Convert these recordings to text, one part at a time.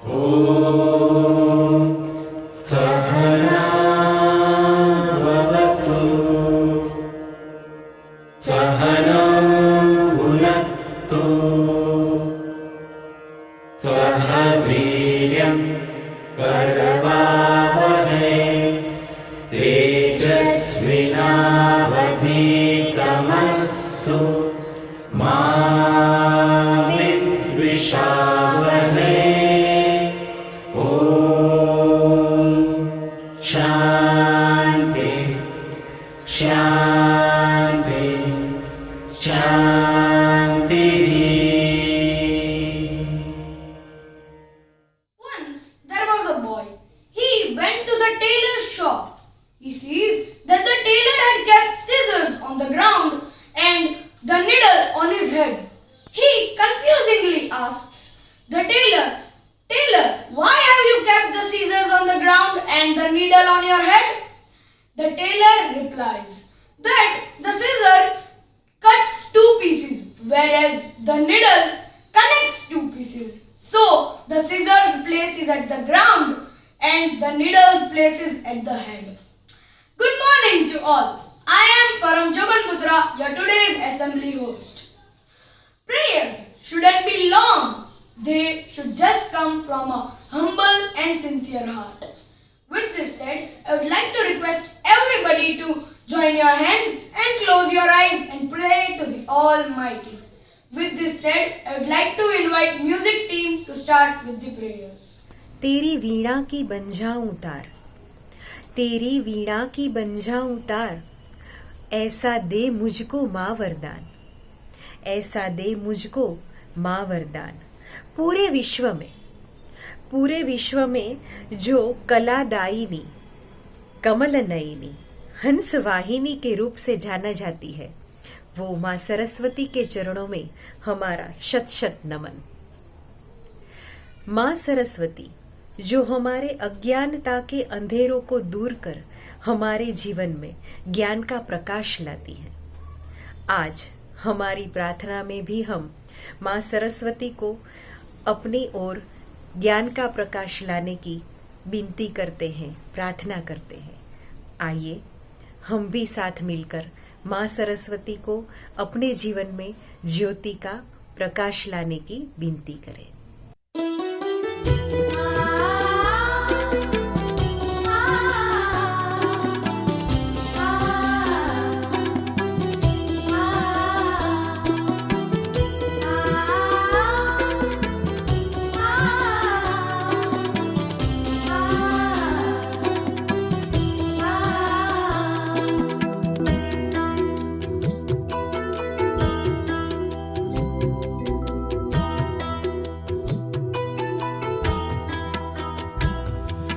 ॐ सहना भवतु सहनौ भुनक्तु सह वीर्यं करवावहै तेजस्विनावधीतमस्तु मा विद्विषावहै। ॐ शान्ति शान्ति शान्तिः। Once there was a boy. He went to the tailor's shop. He sees that the tailor had kept scissors on the ground and the needle on his head. He confusingly asks the tailor, "Tailor, why have you kept the scissors on the ground and the needle on your head?" The tailor replies that the scissor cuts two pieces, whereas the needle connects two pieces. So the scissors place is at the ground and the needle's place is at the head. Good morning to all. I am Param Jaganputra, your today's assembly host. Prayers shouldn't be long. They should just come from a humble and sincere heart. With this said, I would like to request everybody to join your hands and close your eyes and pray to the Almighty. With this said, I would like to invite music team to start with the prayers. तेरी वीणा की बन जाऊं तार, तेरी वीणा की बन जाऊं तार, ऐसा दे मुझको माँ वरदान, ऐसा दे मुझको माँ वरदान। पूरे विश्व में जो कलादायिनी, कमल नयनी, हंस वाहिनी के रूप से जाना जाती है, वो माँ सरस्वती के चरणों में हमारा शत शत नमन। माँ सरस्वती जो हमारे अज्ञानता के अंधेरों को दूर कर हमारे जीवन में ज्ञान का प्रकाश लाती है। आज हमारी प्रार्थना में भी हम माँ सरस्वती को अपनी ओर ज्ञान का प्रकाश लाने की विनती करते हैं, प्रार्थना करते हैं। आइए हम भी साथ मिलकर माँ सरस्वती को अपने जीवन में ज्योति का प्रकाश लाने की विनती करें।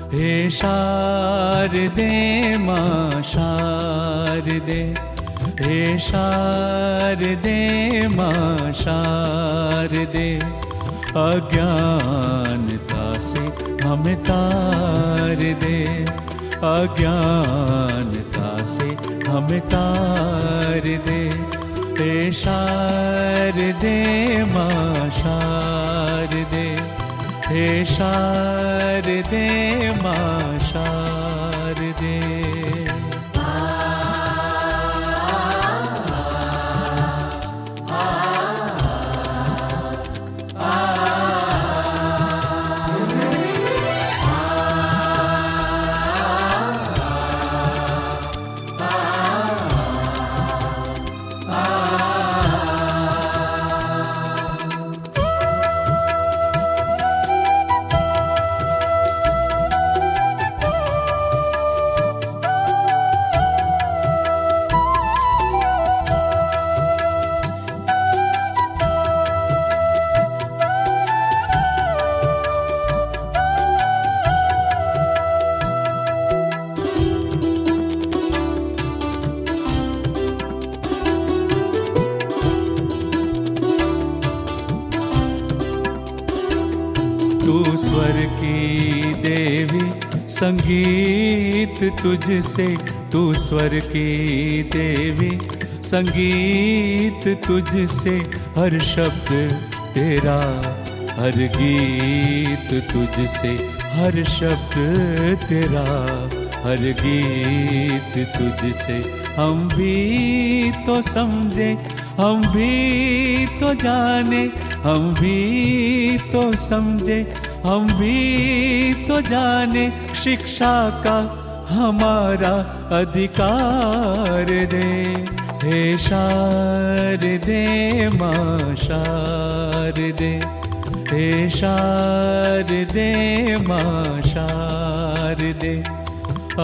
हे शारदे माँ शारदे, हे शारदे माँ शारदे, अज्ञानता से हमें तार दे, अज्ञानता से हमें तार दे। हे शारदे माँ शारदे, हे शारदे माँ शारदे। तू स्वर की देवी, संगीत तुझसे, तू स्वर की देवी, संगीत तुझसे, हर शब्द तेरा हर गीत तुझसे, हर शब्द तेरा, हर गीत तुझसे। हम भी तो समझे, हम भी तो जाने, हम भी तो समझे, हम भी तो जाने, शिक्षा का हमारा अधिकार दे। हे शारदे माँ शारदे, हे शारदे माँ शारदे,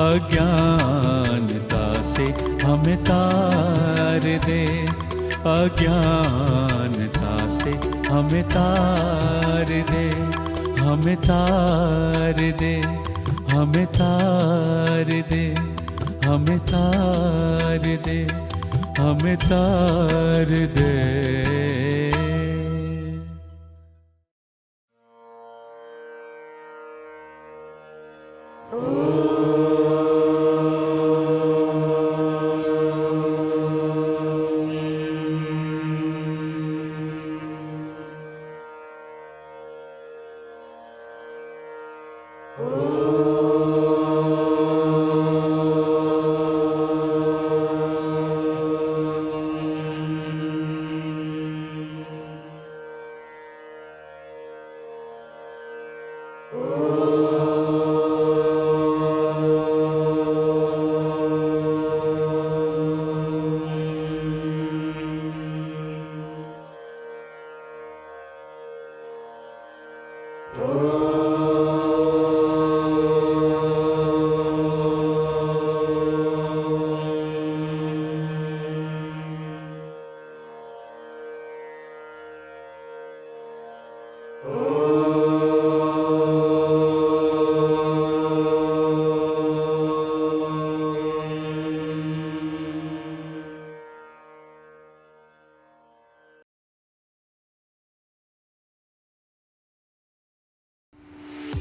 अज्ञानता से हमें तार दे, अज्ञानता से हमें तार दे, हमें तार दे, हमें तार दे, हमें तार दे, हमें तार दे।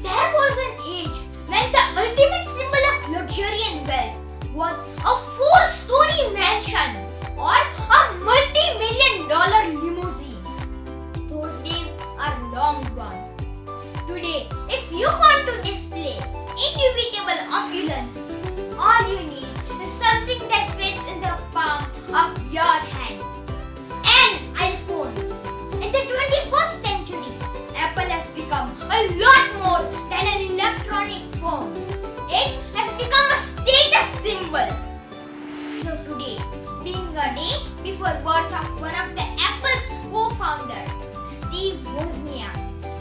There was an age when the ultimate symbol of luxury and wealth was a 4-story mansion or a multi-million-dollar limousine. Those days are long gone. Today, if you want to display indubitable opulence, all you need is something that fits in the palm of your hand. An iPhone. In the 21st century, Apple has become a lot more than an electronic phone. It has become a status symbol. So today, being a day before birth of one of the Apple's co-founders, Steve Wozniak,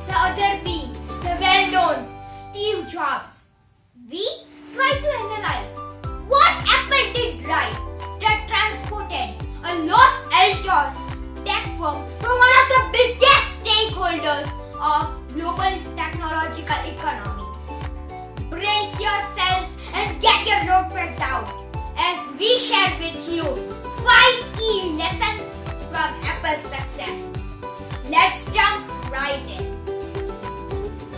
the other being the well-known Steve Jobs, we try to analyze what Apple did right that transported a Los Altos tech firm to one of the biggest stakeholders of global technological economy. Brace yourselves and get your notepads out as we share with you 5 key lessons from Apple's success. Let's jump right in.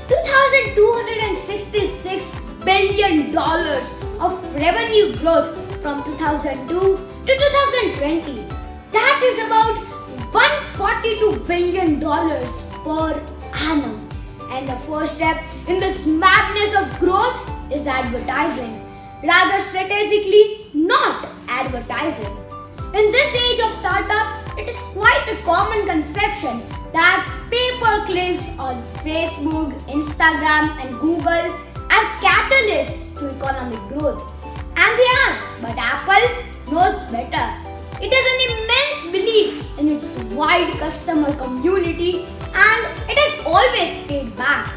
$2,266 billion of revenue growth from 2002 to 2020. That is about $142 billion per annum. And the first step in this madness of growth is advertising. Rather strategically, not advertising. In this age of startups, it is quite a common conception that pay-per-clicks on Facebook, Instagram and Google are catalysts to economic growth. And they are, but Apple knows better. It has an immense belief in its wide customer community and it has always paid back.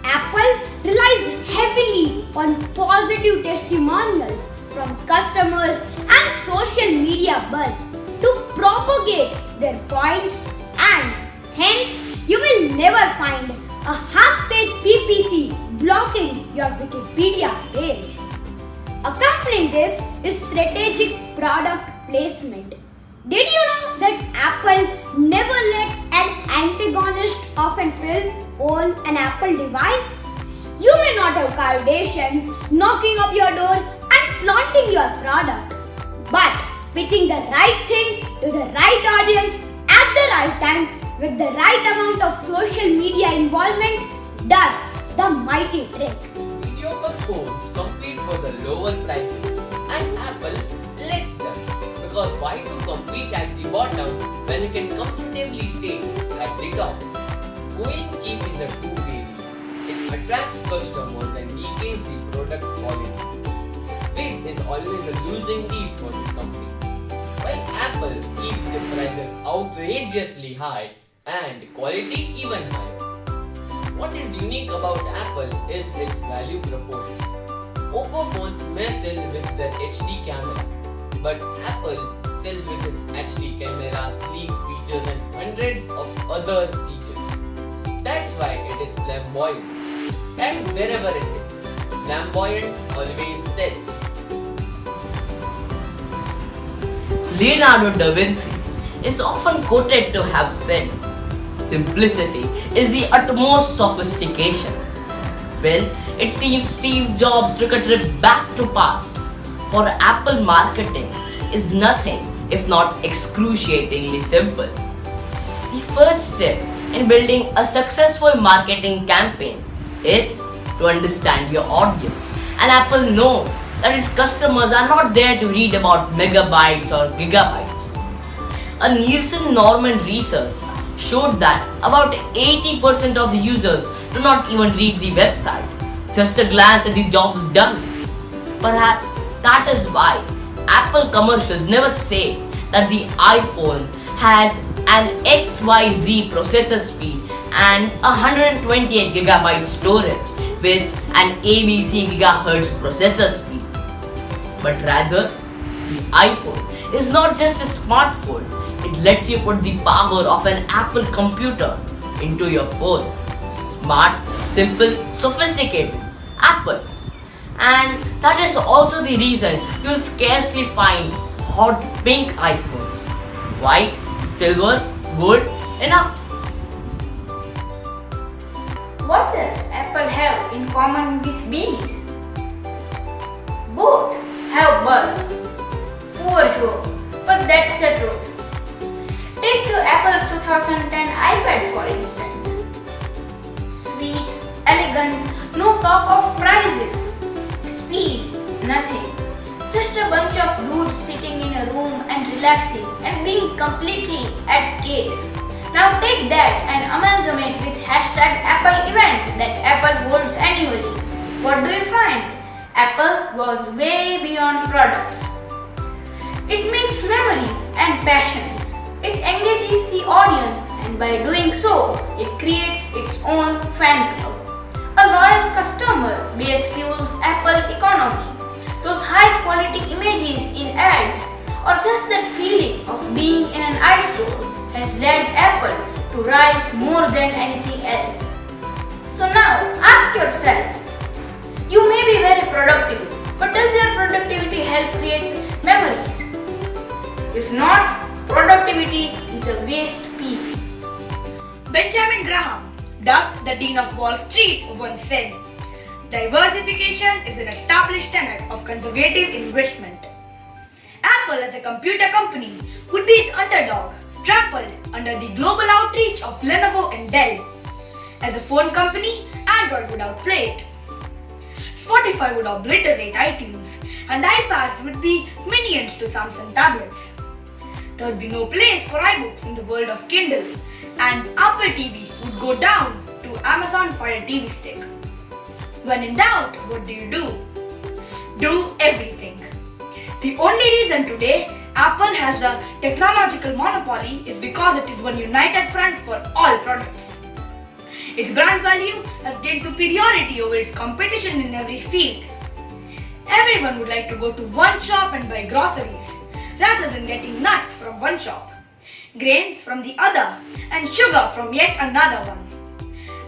Apple relies heavily on positive testimonials from customers and social media buzz to propagate their points, and hence you will never find a half-page PPC blocking your Wikipedia page. Accompanying this is strategic product placement. Did you know that Apple never lets an antagonist of a film own an Apple device? You may not have Kardashians knocking up your door and flaunting your product, but pitching the right thing to the right audience at the right time with the right amount of social media involvement, does the mighty trick. Mediocre phones compete for the lower prices and Apple lets them. Because why to compete at the bottom when you can comfortably stay at the top? Going cheap is a two-way. It attracts customers and decays the product quality, which is always a losing deal for the company. While Apple keeps the prices outrageously high and quality even higher. What is unique about Apple is its value proposition. Oppo phones may sell with their HD camera, but Apple sells with its HD camera, sleek features and hundreds of other features. That's why it is flamboyant. And wherever it is, flamboyant always sells. Leonardo da Vinci is often quoted to have said, "Simplicity is the utmost sophistication." Well, it seems Steve Jobs took a trip back to past, for Apple marketing is nothing if not excruciatingly simple. The first step in building a successful marketing campaign is to understand your audience, and Apple knows that its customers are not there to read about megabytes or gigabytes. A Nielsen Norman research showed that about 80% of the users do not even read the website, just a glance at the job is done. Perhaps that is why Apple commercials never say that the iPhone has an XYZ processor speed and 128GB storage with an ABC GHz processor speed. But rather, the iPhone is not just a smartphone, it lets you put the power of an Apple computer into your phone. Smart, simple, sophisticated. Apple. And that is also the reason you'll scarcely find hot pink iPhones. White, silver, gold, enough. What does Apple have in common with bees? Both have buzz. Poor show, but that's the truth. Take Apple's 2010 iPad for instance. Sweet, elegant, no talk of prices. Speed, nothing. Just a bunch of dudes sitting in a room and relaxing and being completely at case. Now take that and amalgamate with #Apple event that Apple holds annually. What do you find? Apple goes way beyond products. It makes memories and passions. It engages the audience, and by doing so, it creates its own fan club. A loyal customer base fuels Apple economy. Those high quality images in ads or just that feeling of being in an iStore has led Apple to rise more than anything else. So now ask yourself, you may be very productive, but does your productivity help create memories? If not, productivity is a waste piece. Benjamin Graham, dubbed the Dean of Wall Street, once said, "Diversification is an established tenet of conservative investment." Apple as a computer company would be an underdog, trampled under the global outreach of Lenovo and Dell. As a phone company, Android would outplay it. Spotify would obliterate iTunes, and iPads would be minions to Samsung tablets. There would be no place for iBooks in the world of Kindle, and Apple TV would go down to Amazon Fire TV Stick. When in doubt, what do? Do everything. The only reason today Apple has a technological monopoly is because it is one united front for all products. Its brand value has gained superiority over its competition in every field. Everyone would like to go to one shop and buy groceries, rather than getting nuts from one shop, grains from the other, and sugar from yet another one.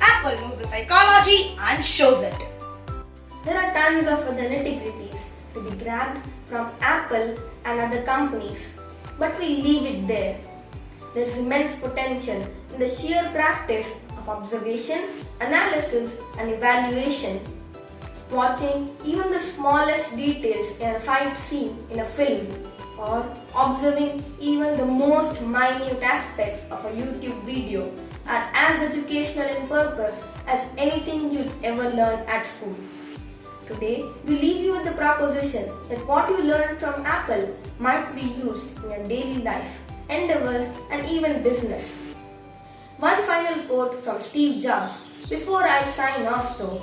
Apple knows the psychology and shows it. There are tons of other nitty-gritties to be grabbed from Apple and other companies, but we leave it there. There is immense potential in the sheer practice of observation, analysis, and evaluation. Watching even the smallest details in a fight scene in a film or observing even the most minute aspects of a YouTube video are as educational in purpose as anything you'll ever learn at school. Today, we leave you with the proposition that what you learn from Apple might be used in your daily life, endeavors, and even business. One final quote from Steve Jobs before I sign off though.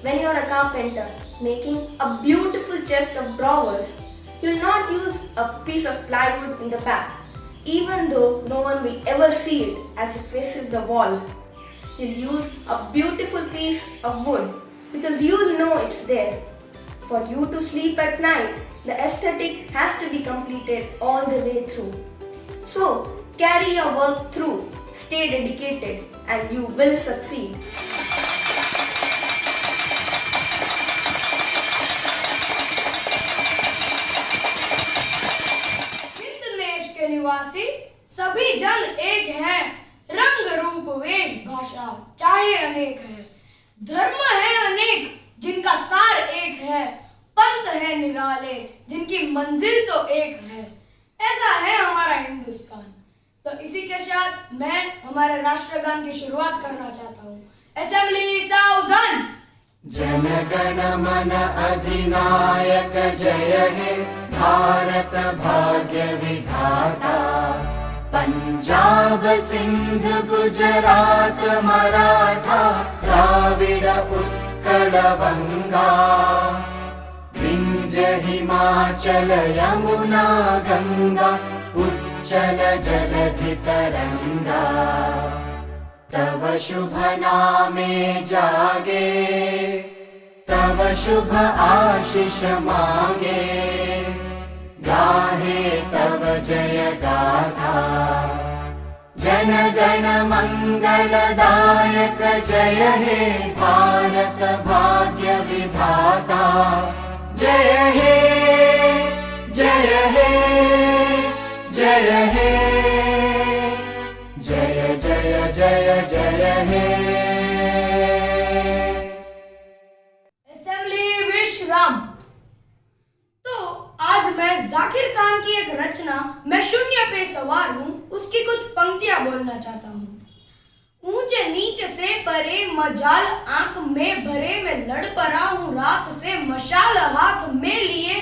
When you're a carpenter making a beautiful chest of drawers, you'll not use a piece of plywood in the back, even though no one will ever see it as it faces the wall. You'll use a beautiful piece of wood because you'll know it's there. For you to sleep at night, the aesthetic has to be completed all the way through. So, carry your work through, stay dedicated, and you will succeed. Hind देश के निवासी सभी जन एक हैं, रंग रूप वेश भाषा चाहे अनेक है, धर्म है अनेक जिनका सार एक है, पंथ है निराले जिनकी मंजिल तो एक है। ऐसा है हमारा हिंदुस्तान। तो इसी के साथ मैं हमारे राष्ट्रगान की शुरुआत करना चाहता हूँ। असेंबली सावधान। जनगण मन अधिनायक जय हे भारत भाग्य विधाता। पंजाब सिंध गुजरात मराठा द्राविड़ उत्कल बंगा। विंध्य हिमाचल यमुना गंगा उच्चल जलधि तरंगा। तव शुभ नामे जागे तव शुभ आशीष मांगे। गाहे तव जय गाथा जन गण मंगलदायक जय हे भारत भाग्य विधाता। जय हे जय हे जय हे जय जय जय जय हे। असेंबली विश्राम। तो आज मैं जाकिर खान की एक रचना मैं शून्य पे सवार हूँ उसकी कुछ पंक्तियां बोलना चाहता हूँ। ऊंचे नीचे से परे मजाल आंख में भरे, मैं लड़ पड़ा हूँ रात से मशाल हाथ में लिए।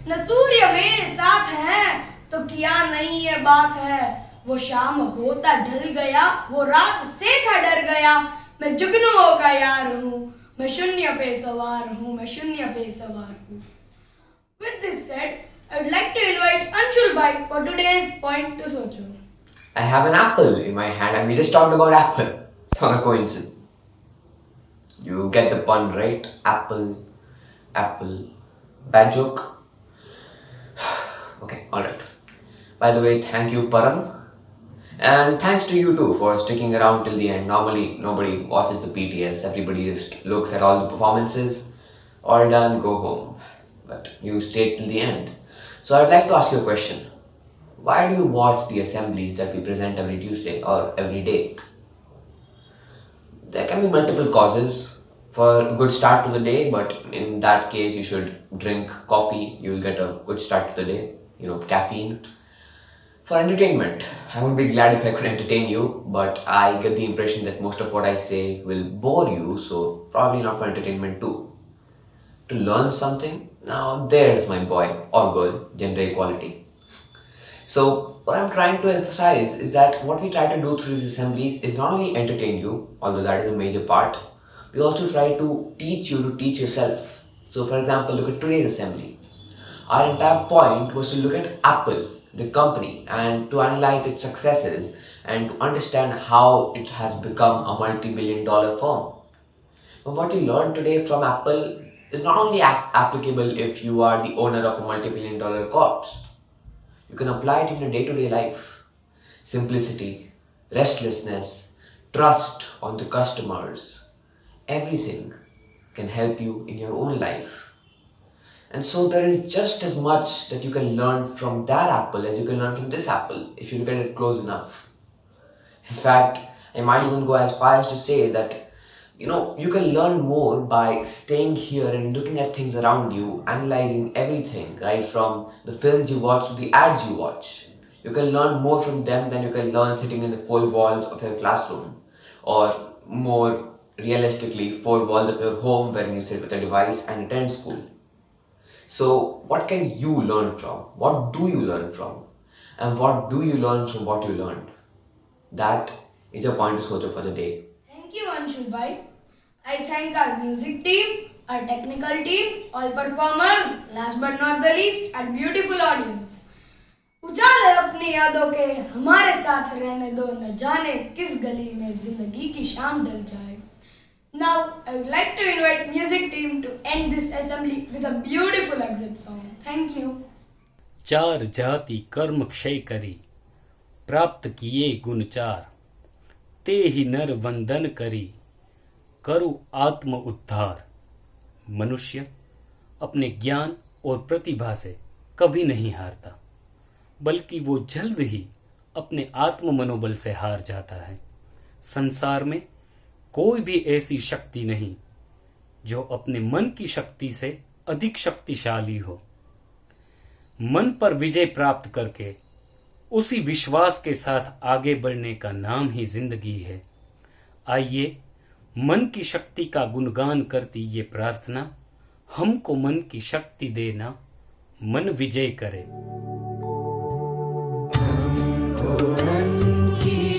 न सूर्य मेरे साथ है तो क्या नहीं ये बात है। वो शाम होता ढल गया, वो रात से था डर गया। मैं जुगनुओं का यार हूँ, मैं शून्य पे सवार हूँ, मैं शून्य पे सवार हूँ। With this said, I would like to invite Anshul Bhai for today's point to Socho. I have an apple in my hand and we just talked about apple. It's not a coincidence. You get the pun, right? Apple, apple. Bad joke? Okay, alright. By the way, thank you Param. And thanks to you too for sticking around till the end. Normally, nobody watches the PTS. Everybody just looks at all the performances. All done, go home. But you stayed till the end. So I'd like to ask you a question. Why do you watch the assemblies that we present every Tuesday or every day? There can be multiple causes for a good start to the day, but in that case you should drink coffee. You will get a good start to the day. Caffeine. For entertainment, I would be glad if I could entertain you, but I get the impression that most of what I say will bore you, so probably not for entertainment too. To learn something, now there's my boy or girl, gender equality. So what I'm trying to emphasize is that what we try to do through these assemblies is not only entertain you, although that is a major part, we also try to teach you to teach yourself. So for example, look at today's assembly. Our entire point was to look at Apple, the company, and to analyze its successes and to understand how it has become a multi-billion-dollar firm. But what you learned today from Apple is not only applicable if you are the owner of a multi-billion-dollar corpse. You can apply it in your day-to-day life. Simplicity, restlessness, trust on the customers, everything can help you in your own life. And so there is just as much that you can learn from that apple as you can learn from this apple if you look at it close enough. In fact, I might even go as far as to say that You can learn more by staying here and looking at things around you, analyzing everything, right from the films you watch to the ads you watch. You can learn more from them than you can learn sitting in the four walls of your classroom, or more realistically, four walls of your home wherein you sit with a device and attend school. So, what can you learn from? What do you learn from? And what do you learn from what you learned? That is your point to socho for the day. Thank you, Anshul bhai. I thank our music team, our technical team, all performers, last but not the least, our beautiful audience. उजाले अपनी यादों के हमारे साथ रहने दो, न जाने किस गली में जिंदगी की शाम ढल जाए. Now, I would like to invite music team to end this assembly with a beautiful exit song. Thank you. चार जाति कर्म क्षय करी, प्राप्त किए गुण चार, ते ही नर वंदन करी, करु आत्म उद्धार. मनुष्य अपने ज्ञान और प्रतिभा से कभी नहीं हारता, बल्कि वो जल्द ही अपने आत्म मनोबल से हार जाता है. संसार में कोई भी ऐसी शक्ति नहीं जो अपने मन की शक्ति से अधिक शक्तिशाली हो. मन पर विजय प्राप्त करके उसी विश्वास के साथ आगे बढ़ने का नाम ही जिंदगी है. आइए मन की शक्ति का गुणगान करती ये प्रार्थना, हमको मन की शक्ति देना, मन विजय करे. मन की